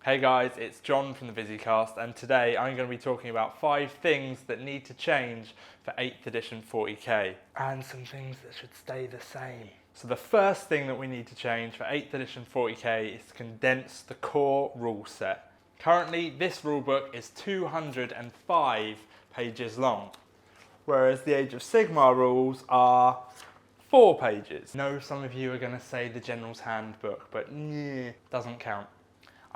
Hey guys, it's John from the VisiCast, and today I'm going to be talking about 5 things that need to change for 8th edition 40k, and some things that should stay the same. So the first thing that we need to change for 8th edition 40k is to condense the core rule set. Currently, this rulebook is 205 pages long, whereas the Age of Sigmar rules are 4 pages. I know some of you are going to say the General's Handbook, but doesn't count.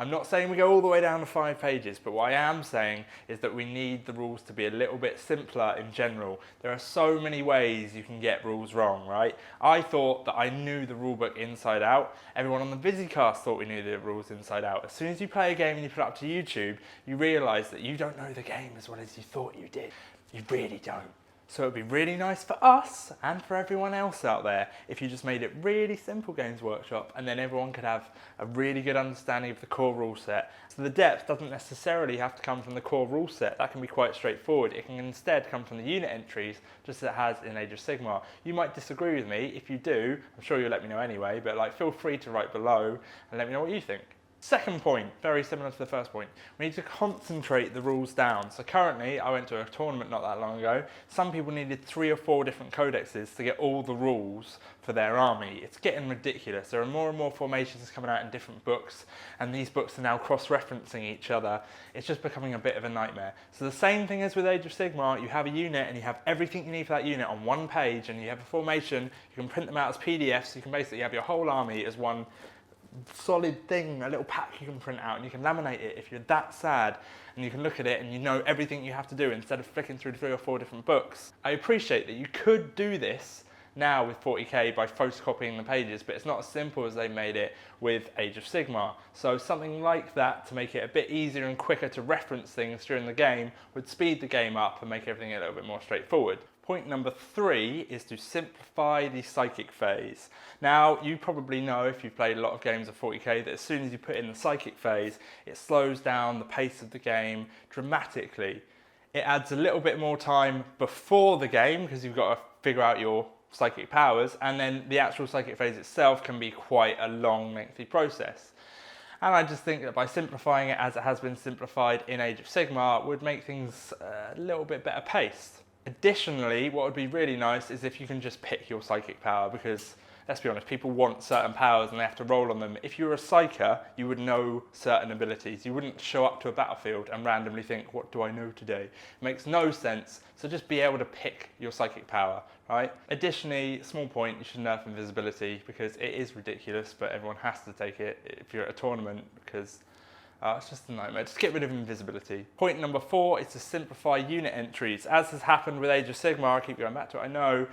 I'm not saying we go all the way down to 5 pages, but what I am saying is that we need the rules to be a little bit simpler in general. There are so many ways you can get rules wrong, right? I thought that I knew the rulebook inside out. Everyone on the VisiCast thought we knew the rules inside out. As soon as you play a game and you put it up to YouTube, you realise that you don't know the game as well as you thought you did. You really don't. So it would be really nice for us and for everyone else out there if you just made it really simple, Games Workshop, and then everyone could have a really good understanding of the core rule set. So the depth doesn't necessarily have to come from the core rule set. That can be quite straightforward. It can instead come from the unit entries, just as it has in Age of Sigmar. You might disagree with me. If you do, I'm sure you'll let me know anyway, but feel free to write below and let me know what you think. Second point, very similar to the first point, we need to concentrate the rules down. So currently, I went to a tournament not that long ago, some people needed 3 or 4 different codexes to get all the rules for their army. It's getting ridiculous. There are more and more formations coming out in different books, and these books are now cross-referencing each other. It's just becoming a bit of a nightmare. So the same thing as with Age of Sigmar, you have a unit and you have everything you need for that unit on one page, and you have a formation, you can print them out as PDFs, you can basically have your whole army as one solid thing, a little pack you can print out, and you can laminate it if you're that sad, and you can look at it and you know everything you have to do instead of flicking through 3 or 4 different books. I appreciate that you could do this now with 40k by photocopying the pages, but it's not as simple as they made it with Age of Sigmar. So something like that to make it a bit easier and quicker to reference things during the game would speed the game up and make everything a little bit more straightforward. Point number 3 is to simplify the psychic phase. Now, you probably know if you've played a lot of games of 40k that as soon as you put in the psychic phase, it slows down the pace of the game dramatically. It adds a little bit more time before the game because you've got to figure out your psychic powers, and then the actual psychic phase itself can be quite a long, lengthy process. And I just think that by simplifying it as it has been simplified in Age of Sigmar would make things a little bit better paced. Additionally, what would be really nice is if you can just pick your psychic power, because let's be honest, people want certain powers and they have to roll on them. If you're a psyker, you would know certain abilities. You wouldn't show up to a battlefield and randomly think, what do I know today? It makes no sense, so just be able to pick your psychic power, right? Additionally, small point, you should nerf invisibility because it is ridiculous, but everyone has to take it if you're at a tournament because it's just a nightmare. Just get rid of invisibility. Point number 4 is to simplify unit entries. As has happened with Age of Sigmar, I keep going back to it, I know.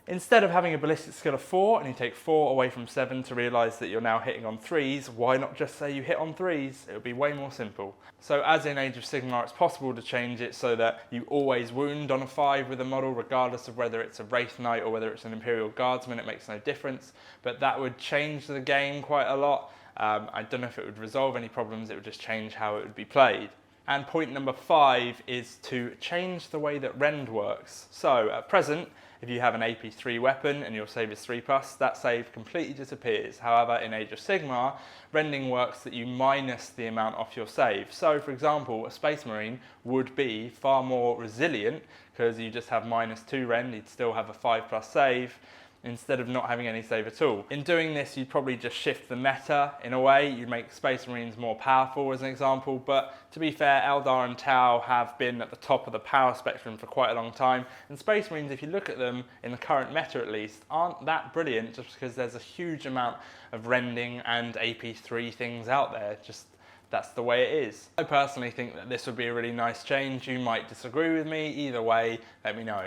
Instead of having a ballistic skill of 4 and you take 4 away from 7 to realise that you're now hitting on 3s, why not just say you hit on 3s? It would be way more simple. So as in Age of Sigmar, it's possible to change it so that you always wound on a 5 with a model, regardless of whether it's a Wraith Knight or whether it's an Imperial Guardsman, it makes no difference. But that would change the game quite a lot. I don't know if it would resolve any problems, it would just change how it would be played. And point number 5 is to change the way that rend works. So at present, if you have an AP 3 weapon and your save is 3+, that save completely disappears. However, in Age of Sigmar, rending works that you minus the amount off your save. So for example, a Space Marine would be far more resilient because you just have -2 rend, you'd still have a 5+ save, instead of not having any save at all. In doing this, you'd probably just shift the meta in a way. You'd make Space Marines more powerful as an example, but to be fair, Eldar and Tau have been at the top of the power spectrum for quite a long time, and Space Marines, if you look at them, in the current meta at least, aren't that brilliant just because there's a huge amount of rending and AP3 things out there. Just that's the way it is. I personally think that this would be a really nice change. You might disagree with me. Either way, let me know.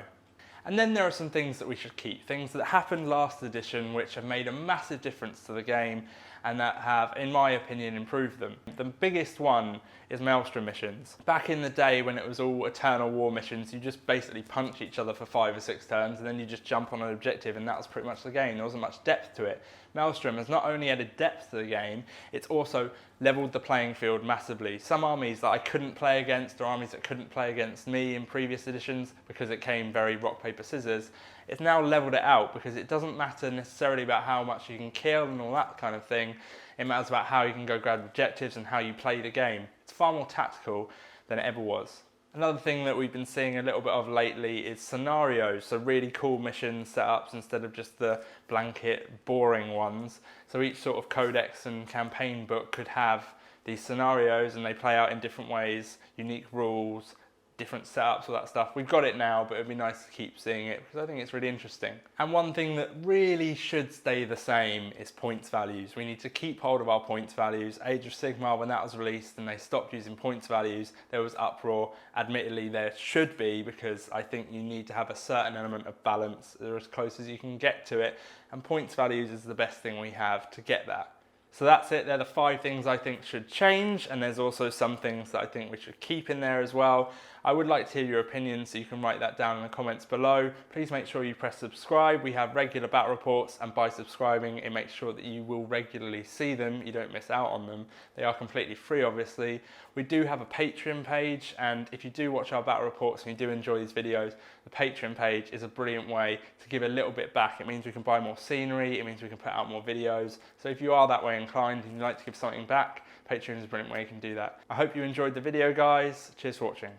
And then there are some things that we should keep, things that happened last edition which have made a massive difference to the game and that have, in my opinion, improved them. The biggest one is Maelstrom missions. Back in the day when it was all Eternal War missions, you just basically punch each other for 5 or 6 turns and then you just jump on an objective and that was pretty much the game. There wasn't much depth to it. Maelstrom has not only added depth to the game, it's also leveled the playing field massively. Some armies that I couldn't play against or armies that couldn't play against me in previous editions because it came very rock, paper, scissors, it's now leveled it out, because it doesn't matter necessarily about how much you can kill and all that kind of thing. It matters about how you can go grab objectives and how you play the game. It's far more tactical than it ever was. Another thing that we've been seeing a little bit of lately is scenarios, so really cool mission setups instead of just the blanket boring ones. So each sort of codex and campaign book could have these scenarios, and they play out in different ways, unique rules, different setups, all that stuff. We've got it now, but it'd be nice to keep seeing it because I think it's really interesting. And one thing that really should stay the same is points values. We need to keep hold of our points values. Age of Sigmar, when that was released and they stopped using points values, there was uproar. Admittedly, there should be, because I think you need to have a certain element of balance. They're as close as you can get to it, and points values is the best thing we have to get that. So that's it. They're the 5 things I think should change, and there's also some things that I think we should keep in there as well. I would like to hear your opinions, so you can write that down in the comments below. Please make sure you press subscribe. We have regular battle reports, and by subscribing, it makes sure that you will regularly see them. You don't miss out on them. They are completely free, obviously. We do have a Patreon page, and if you do watch our battle reports and you do enjoy these videos, the Patreon page is a brilliant way to give a little bit back. It means we can buy more scenery, it means we can put out more videos. So if you are that way inclined and you'd like to give something back, Patreon is a brilliant way you can do that. I hope you enjoyed the video, guys. Cheers for watching.